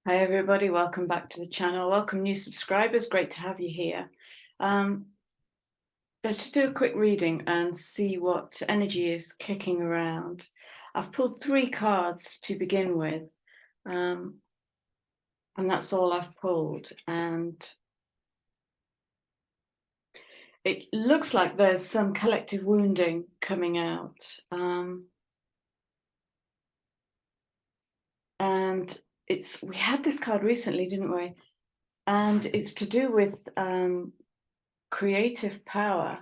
Hi everybody, welcome back to the channel. Welcome new subscribers, great to have you here. Let's just do a quick reading and see what energy is kicking around. I've pulled 3 cards to begin with, and that's all I've pulled. And it looks like there's some collective wounding coming out. And we had this card recently, didn't we? And it's to do with creative power.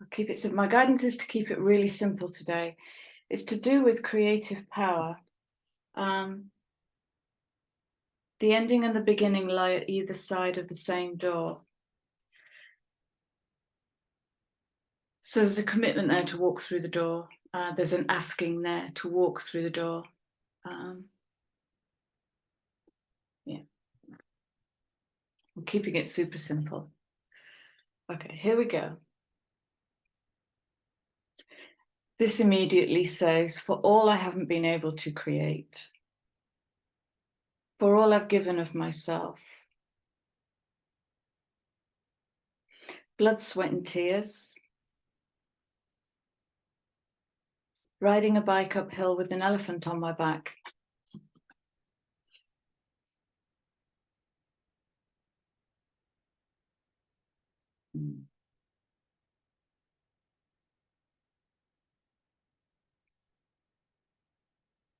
I'll keep it simple. My guidance is to keep it really simple today. It's to do with creative power. The ending and the beginning lie at either side of the same door. So there's a commitment there to walk through the door. There's an asking there to walk through the door. Yeah. I'm keeping it super simple. Okay, here we go. This immediately says, for all I haven't been able to create, for all I've given of myself, blood, sweat and tears, riding a bike uphill with an elephant on my back.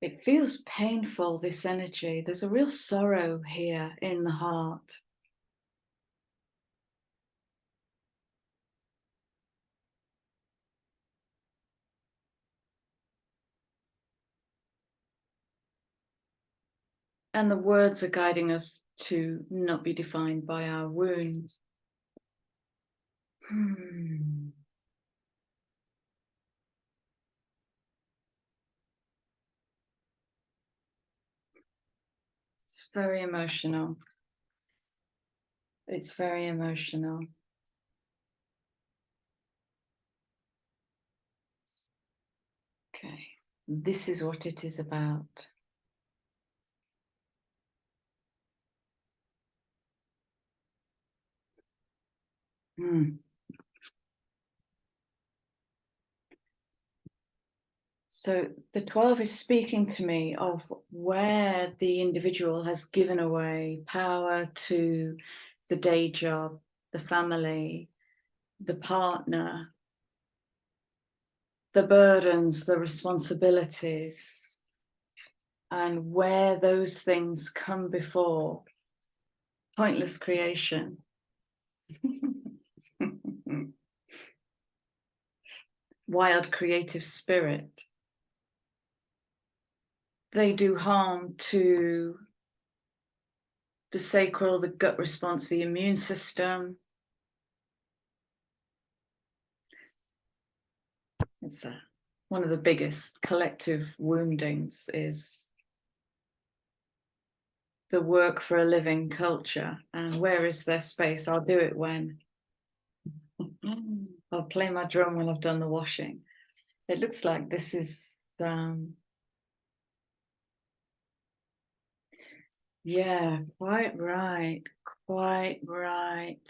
It feels painful, this energy. There's a real sorrow here in the heart. And the words are guiding us to not be defined by our wounds. It's very emotional. It's very emotional. Okay, this is what it is about. So the 12 is speaking to me of where the individual has given away power to the day job, the family, the partner, the burdens, the responsibilities, and where those things come before pointless creation. Wild creative spirit. They do harm to the sacral, the gut response, the immune system. It's one of the biggest collective woundings is the work for a living culture. And where is their space? I'll do it when. I'll play my drum when I've done the washing. It looks like this is, yeah, quite right, quite right.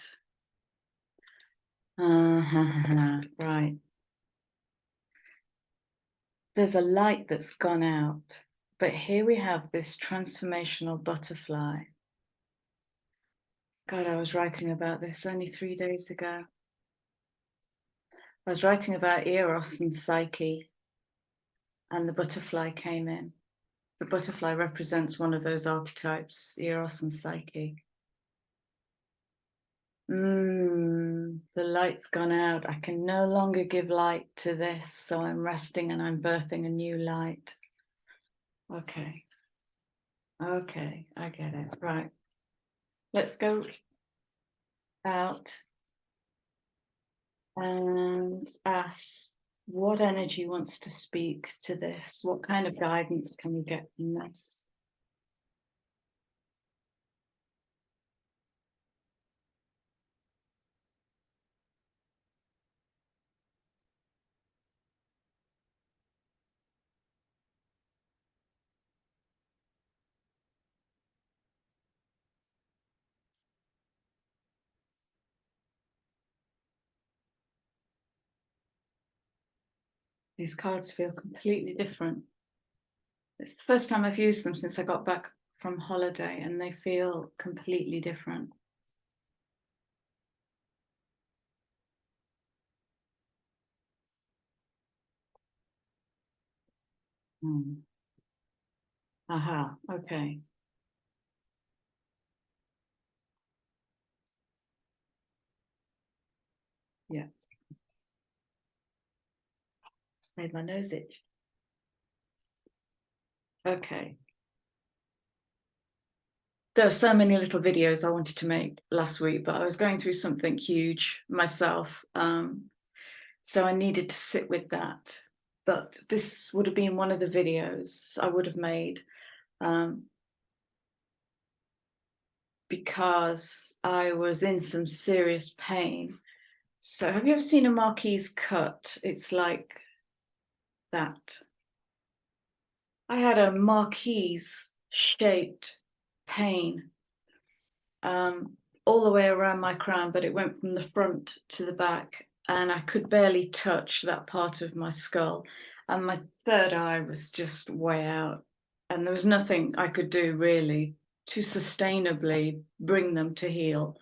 Right. There's a light that's gone out, but here we have this transformational butterfly. God, I was writing about this only 3 days ago. I was writing about Eros and Psyche, and the butterfly came in. The butterfly represents one of those archetypes, Eros and Psyche. The light's gone out. I can no longer give light to this, so I'm resting and I'm birthing a new light. Okay. Okay, I get it. Right. Let's go out and ask what energy wants to speak to this. What kind of guidance can we get from this? These cards feel completely different. It's the first time I've used them since I got back from holiday, and they feel completely different. Aha, okay. Yeah. It's made my nose itch. Okay. There are so many little videos I wanted to make last week, but I was going through something huge myself. So I needed to sit with that. But this would have been one of the videos I would have made because I was in some serious pain. So have you ever seen a Marquise cut? It's like that. I had a Marquise shaped pain all the way around my crown, but it went from the front to the back, and I could barely touch that part of my skull. And my third eye was just way out, and there was nothing I could do really to sustainably bring them to heal.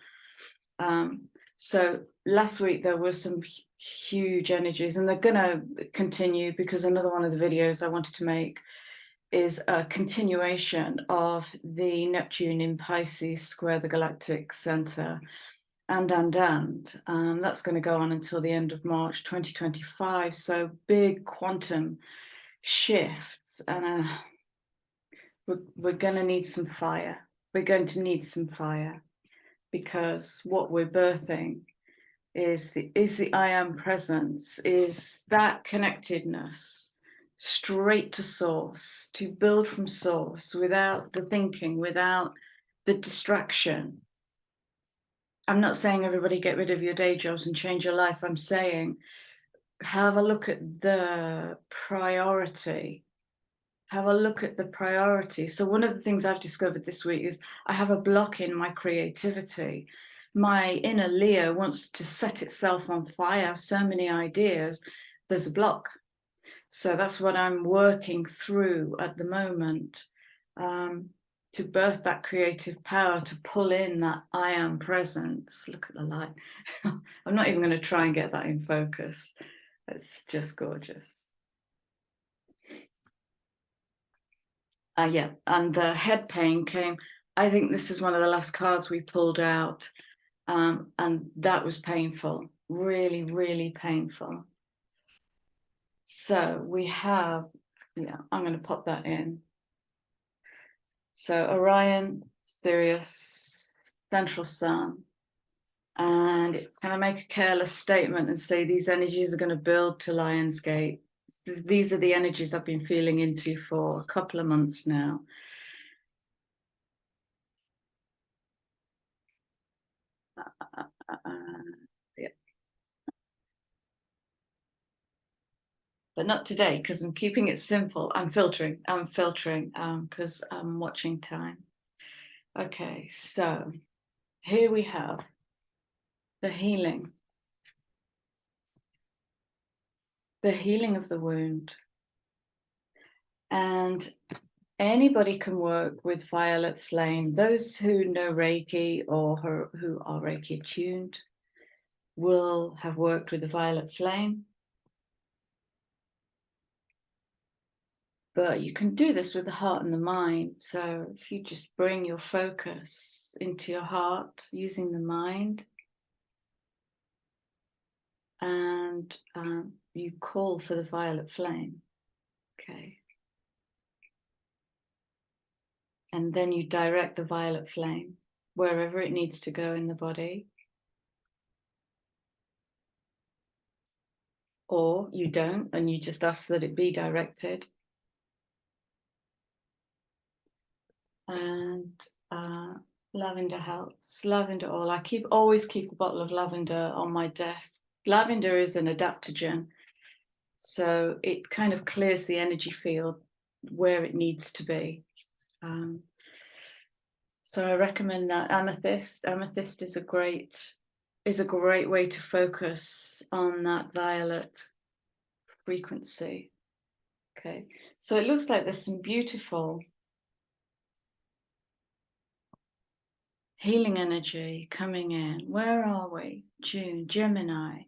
So last week there were some huge energies, and they're going to continue, because another one of the videos I wanted to make is a continuation of the Neptune in Pisces square the galactic center, and that's going to go on until the end of March 2025. So big quantum shifts, and we're going to need some fire. We're going to need some fire, because what we're birthing is the I am presence, is that connectedness straight to source, to build from source without the thinking, without the distraction. I'm not saying everybody get rid of your day jobs and change your life. I'm saying have a look at the priority. Have a look at the priority. So one of the things I've discovered this week is I have a block in my creativity. My inner Leo wants to set itself on fire. So many ideas. There's a block. So that's what I'm working through at the moment, to birth that creative power, to pull in that I am presence. Look at the light. I'm not even going to try and get that in focus. It's just gorgeous. Yeah, and the head pain came. I think this is one of the last cards we pulled out, and that was painful, really, really painful. So we have, yeah, I'm going to pop that in. So Orion, Sirius, Central Sun, and can I make a careless statement and say these energies are going to build to Lion's Gate? These are the energies I've been feeling into for a couple of months now. Yeah. But not today, because I'm keeping it simple. I'm filtering because I'm watching time. Okay, so here we have the healing of the wound. And anybody can work with violet flame. Those who know Reiki or who are Reiki attuned will have worked with the violet flame. But you can do this with the heart and the mind. So if you just bring your focus into your heart using the mind, and you call for the violet flame. Okay. And then you direct the violet flame wherever it needs to go in the body. Or you don't, and you just ask that it be directed. And lavender helps. Lavender oil. I always keep a bottle of lavender on my desk. Lavender is an adaptogen, so it kind of clears the energy field where it needs to be. So I recommend that. Amethyst. Amethyst is a great way to focus on that violet frequency. Okay, so it looks like there's some beautiful healing energy coming in. Where are we? June, Gemini.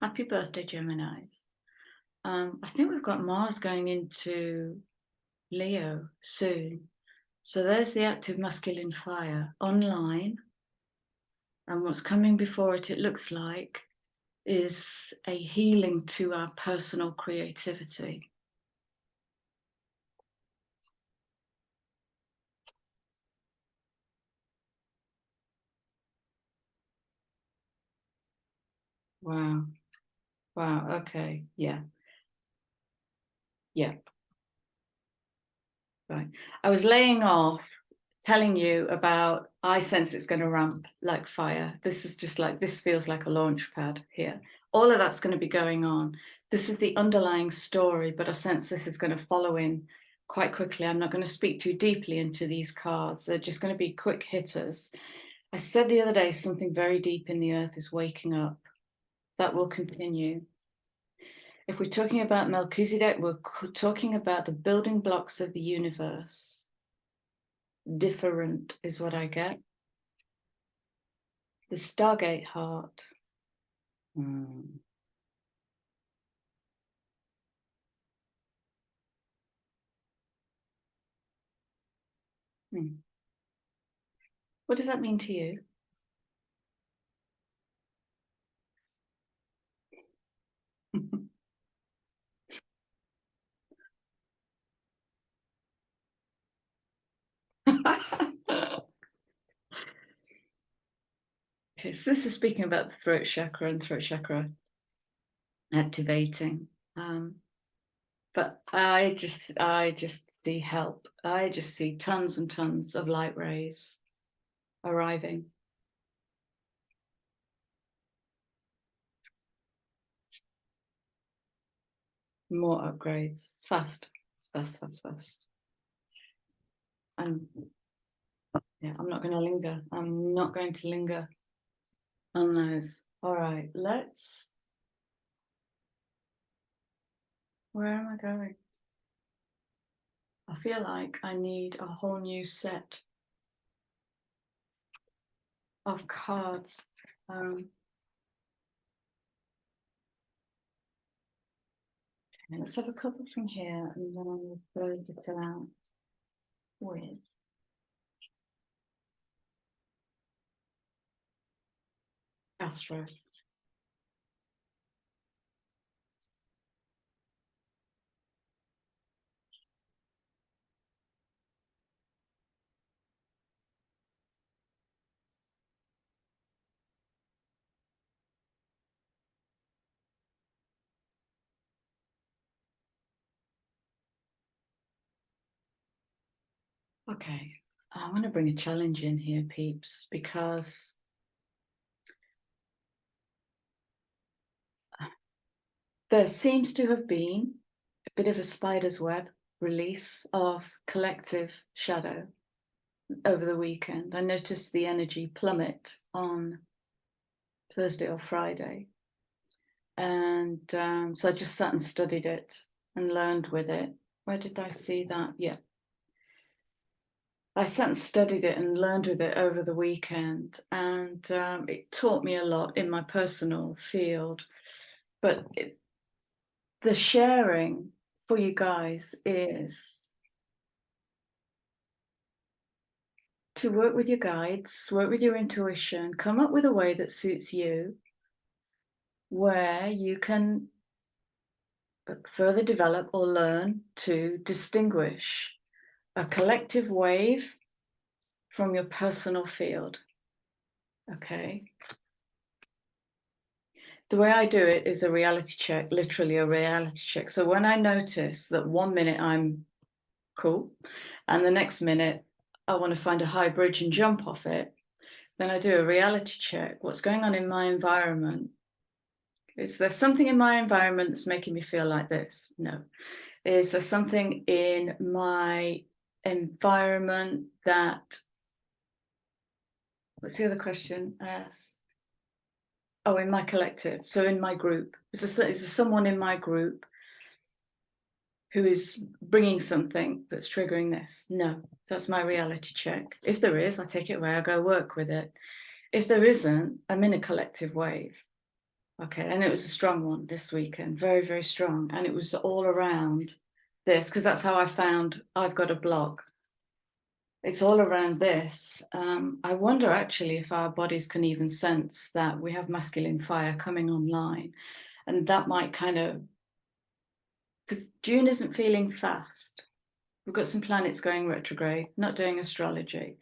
Happy birthday, Geminis. I think we've got Mars going into Leo soon. So there's the active masculine fire online. And what's coming before it, it looks like, is a healing to our personal creativity. Wow. Wow. Okay. Yeah. Yeah. Right. I was laying off telling you about, I sense it's going to ramp like fire. This is just like, this feels like a launch pad here. All of that's going to be going on. This is the underlying story, but I sense this is going to follow in quite quickly. I'm not going to speak too deeply into these cards. They're just going to be quick hitters. I said the other day, something very deep in the earth is waking up. That will continue. If we're talking about Melchizedek, we're talking about the building blocks of the universe. Different is what I get. The Stargate heart. What does that mean to you? Okay, so this is speaking about the throat chakra and throat chakra activating. But I just see help. I just see tons and tons of light rays arriving. More upgrades, fast. And yeah, I'm not going to linger. I'm not going to linger on those. All right, where am I going? I feel like I need a whole new set of cards. Okay, let's have a couple from here, and then I'll close it out with Astro. Okay, I want to bring a challenge in here, peeps, because there seems to have been a bit of a spider's web release of collective shadow over the weekend. I noticed the energy plummet on Thursday or Friday. And so I just sat and studied it and learned with it. Where did I see that? Yeah. I sat and studied it and learned with it over the weekend. And it taught me a lot in my personal field. But the sharing for you guys is to work with your guides, work with your intuition, come up with a way that suits you, where you can further develop or learn to distinguish a collective wave from your personal field. Okay. The way I do it is a reality check, literally a reality check. So when I notice that 1 minute I'm cool, and the next minute I want to find a high bridge and jump off it, then I do a reality check. What's going on in my environment? Is there something in my environment that's making me feel like this? No. Is there something in my environment that, what's the other question? Oh, in my collective. So in my group. Is there someone in my group who is bringing something that's triggering this? No, that's my reality check. If there is, I take it away, I go work with it. If there isn't, I'm in a collective wave. Okay, and it was a strong one this weekend, very, very strong. And it was all around this, because that's how I found I've got a block. It's all around this. I wonder actually if our bodies can even sense that we have masculine fire coming online. And that might kind of, because June isn't feeling fast. We've got some planets going retrograde, not doing astrology.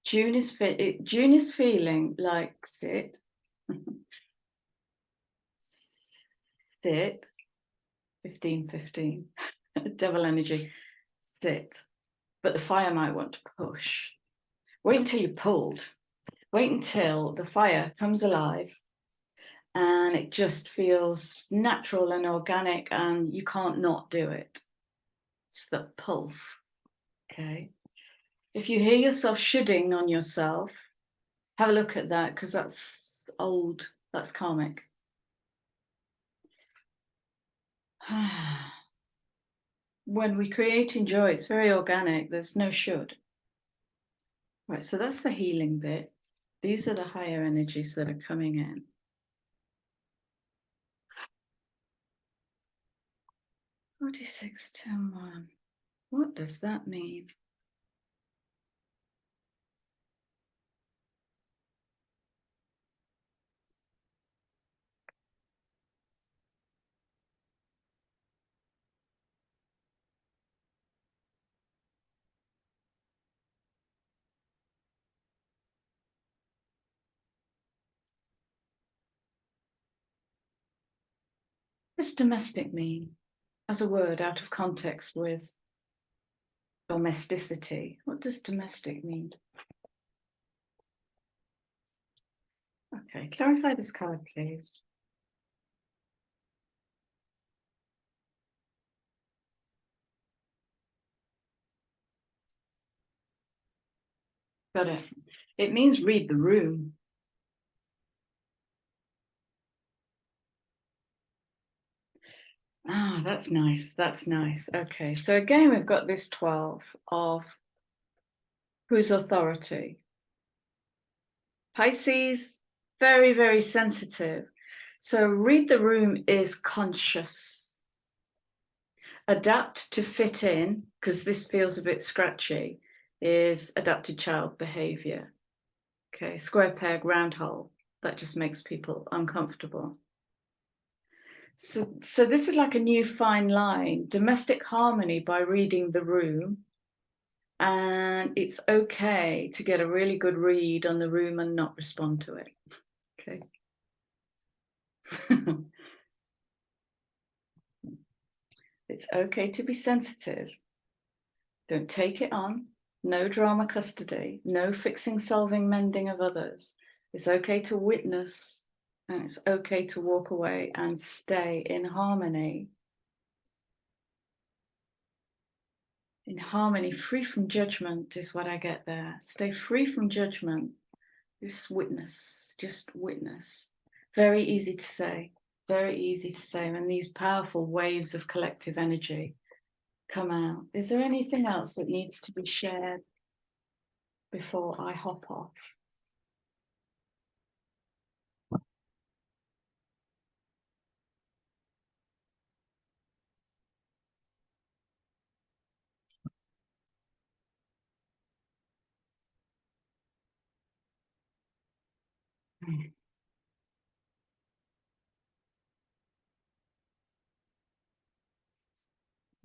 June is feeling like sit, sit, 15, devil energy, sit. But the fire might want to push. Wait until you're pulled. Wait until the fire comes alive and it just feels natural and organic and you can't not do it. It's the pulse, okay? If you hear yourself shoulding on yourself, have a look at that, because that's old, that's karmic. When we create in joy, it's very organic, there's no should. Right, so that's the healing bit. These are the higher energies that are coming in. 46-10-1. What does that mean? What does domestic mean? As a word out of context with domesticity. What does domestic mean? Okay, clarify this card, please. Got it. It means read the room. Ah, that's nice. That's nice. Okay, so again, we've got this 12 of whose authority? Pisces, very, very sensitive. So read the room is conscious. Adapt to fit in, because this feels a bit scratchy, is adapted child behavior. Okay, square peg, round hole. That just makes people uncomfortable. So this is like a new fine line, domestic harmony by reading the room. And it's okay to get a really good read on the room and not respond to it. Okay. It's okay to be sensitive. Don't take it on. No drama custody. No fixing, solving, mending of others. It's okay to witness, and it's okay to walk away and stay in harmony. In harmony, free from judgment is what I get there. Stay free from judgment. Just witness, just witness. Very easy to say, very easy to say when these powerful waves of collective energy come out. Is there anything else that needs to be shared before I hop off?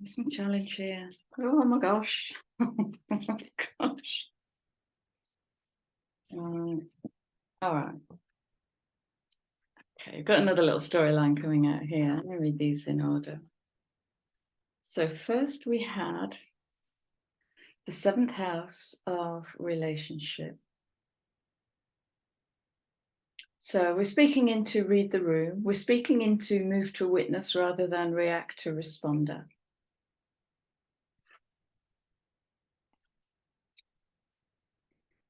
There's some challenge here. Oh my gosh. Oh my gosh. All right. Okay, I've got another little storyline coming out here. Let me read these in order. So first we had the 7th house of relationship. So we're speaking into read the room. We're speaking into move to witness rather than react to responder.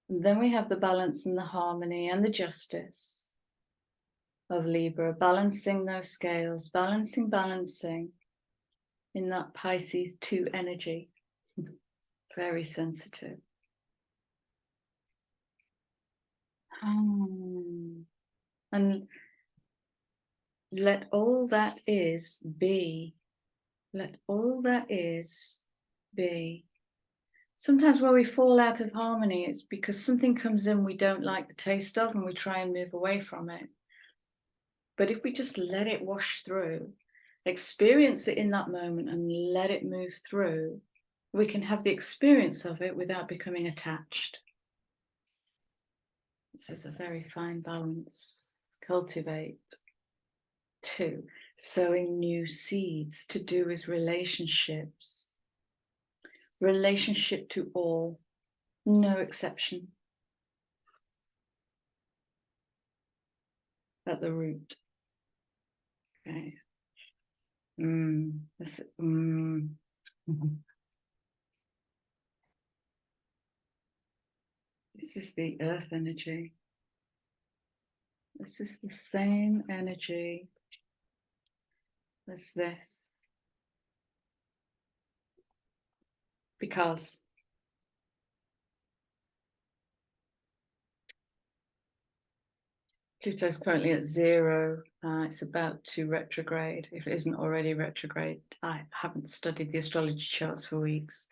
And then we have the balance and the harmony and the justice of Libra, balancing those scales, balancing. in that Pisces 2 energy. Very sensitive. And let all that is be. Let all that is be. Sometimes where we fall out of harmony, it's because something comes in we don't like the taste of and we try and move away from it. But if we just let it wash through, experience it in that moment and let it move through, we can have the experience of it without becoming attached. This is a very fine balance. Cultivate. 2, sowing new seeds to do with relationships. Relationship to all, no exception. At the root. Okay. This is the earth energy. This is the same energy as this. Because Pluto's currently at 0. It's about to retrograde. If it isn't already retrograde, I haven't studied the astrology charts for weeks.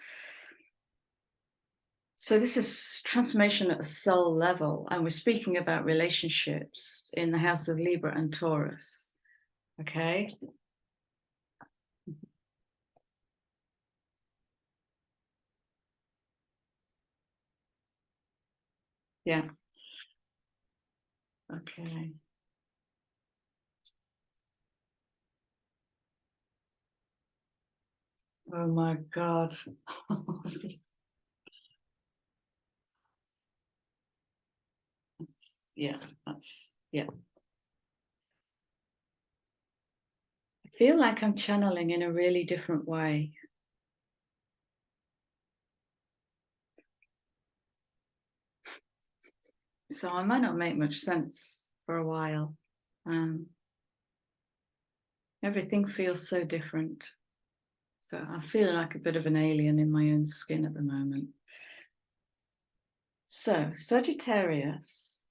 So this is transformation at a soul level, and we're speaking about relationships in the house of Libra and Taurus. Okay. Yeah. Okay. Oh my God. Yeah. I feel like I'm channeling in a really different way. So I might not make much sense for a while. Everything feels so different. So I feel like a bit of an alien in my own skin at the moment. So Sagittarius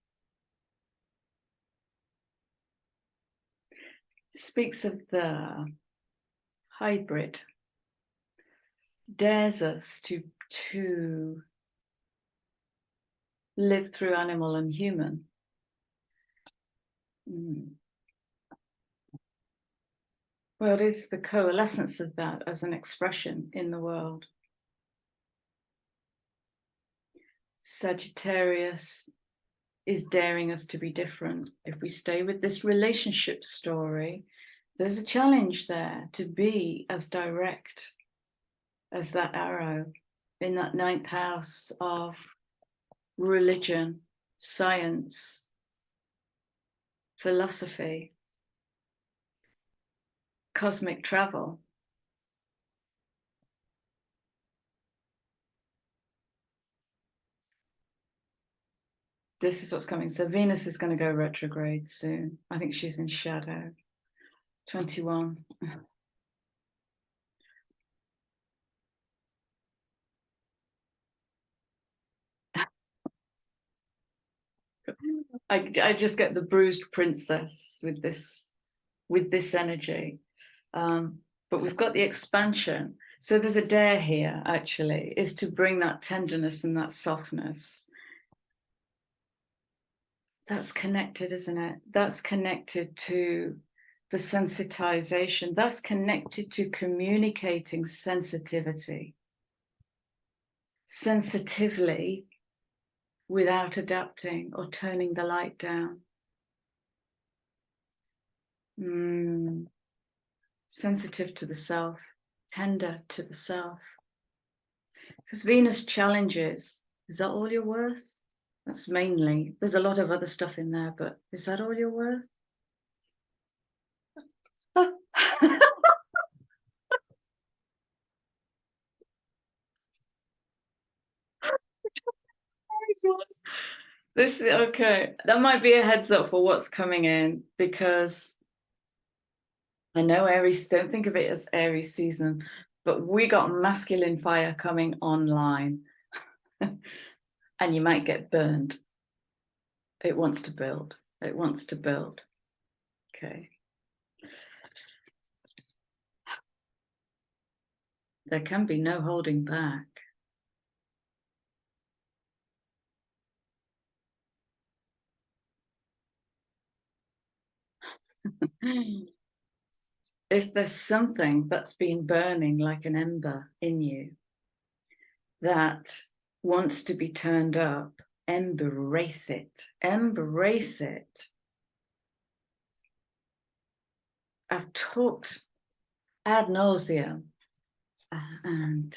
speaks of the hybrid, dares us to live through animal and human. Well, it is the coalescence of that as an expression in the world. Sagittarius is daring us to be different. If we stay with this relationship story, there's a challenge there to be as direct as that arrow in that 9th house of religion, science, philosophy, cosmic travel. This is what's coming. So Venus is going to go retrograde soon. I think she's in shadow. 21. I just get the bruised princess with this energy. But we've got the expansion. So there's a dare here, actually, is to bring that tenderness and that softness. That's connected, isn't it? That's connected to the sensitization. That's connected to communicating sensitivity. Sensitively, without adapting or turning the light down. Sensitive to the self, tender to the self. Because Venus challenges, is that all you're worth? That's mainly, there's a lot of other stuff in there, but is that all you're worth? This is okay. That might be a heads up for what's coming in, because I know Aries, don't think of it as Aries season, but we got masculine fire coming online. And you might get burned. It wants to build. It wants to build. Okay. There can be no holding back. If there's something that's been burning like an ember in you that wants to be turned up, embrace it. Embrace it. I've talked ad nauseum, and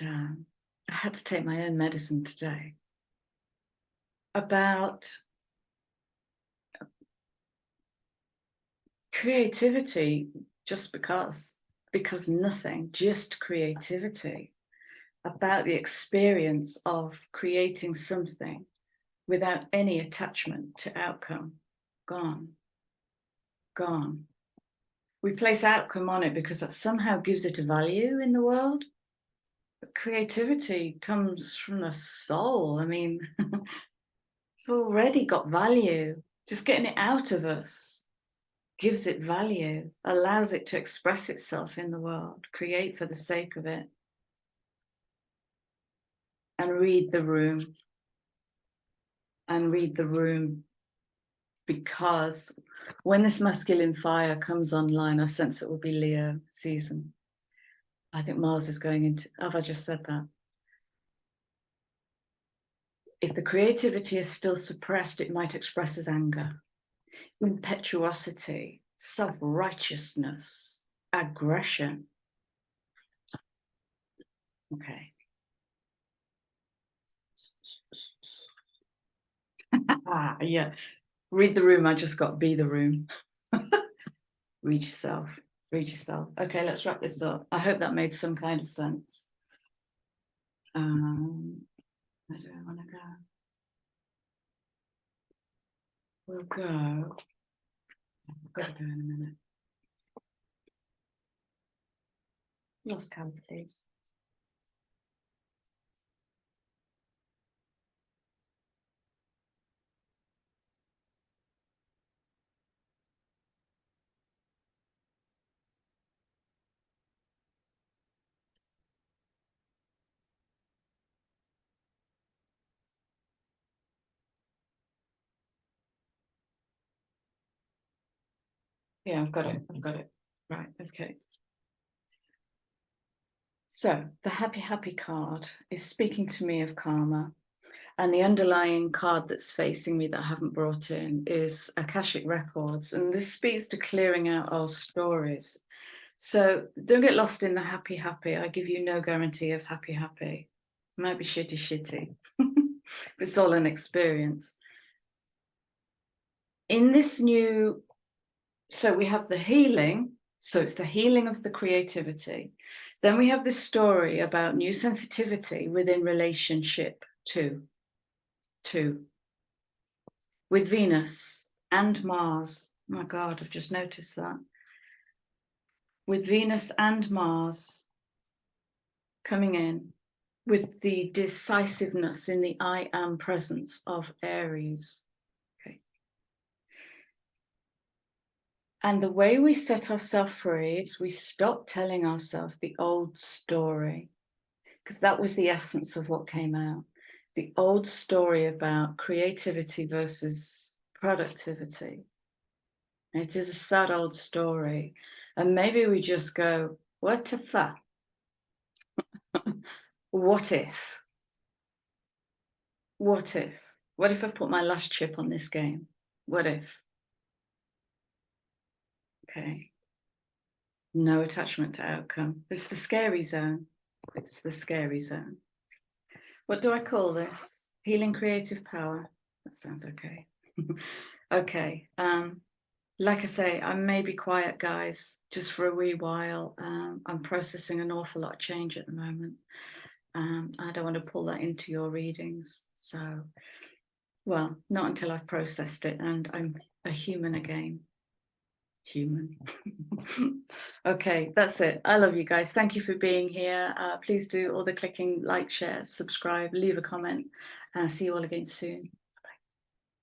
I had to take my own medicine today about creativity just because nothing, just creativity, about the experience of creating something without any attachment to outcome. Gone. We place outcome on it because that somehow gives it a value in the world. But creativity comes from the soul. I mean, it's already got value. Just getting it out of us gives it value, allows it to express itself in the world, create for the sake of it. And read the room. And read the room, because when this masculine fire comes online, I sense it will be Leo season. I think Mars is going into, have I just said that? If the creativity is still suppressed, it might express as anger, impetuosity, self-righteousness, aggression. Okay. Yeah. Read the room. I just got be the room. Read yourself. Read yourself. Okay, let's wrap this up. I hope that made some kind of sense. Where do I want to go? We'll go. I've got to go in a minute. Lost colour, please. Yeah, I've got it. Right, okay. So the happy card is speaking to me of karma. And the underlying card that's facing me that I haven't brought in is Akashic Records. And this speaks to clearing out old stories. So don't get lost in the happy. I give you no guarantee of happy. It might be shitty. It's all an experience. In this new, so we have the healing. So it's the healing of the creativity. Then we have this story about new sensitivity within relationship two. With Venus and Mars. Oh my God, I've just noticed that. With Venus and Mars coming in with the decisiveness in the I am presence of Aries. Okay. And the way we set ourselves free is we stop telling ourselves the old story, because that was the essence of what came out. The old story about creativity versus productivity. It is a sad old story. And maybe we just go, what the fuck? What if? What if? What if I put my last chip on this game? What if? Okay. No attachment to outcome. It's the scary zone. It's the scary zone. What do I call this? Healing creative power. That sounds okay. Okay. Like I say, I may be quiet, guys, just for a wee while. I'm processing an awful lot of change at the moment. I don't want to pull that into your readings. So, well, not until I've processed it and I'm a human again. human. Okay, that's it. I love you guys. Thank you for being here. Please do all the clicking, like, share, subscribe, leave a comment, and I'll see you all again soon.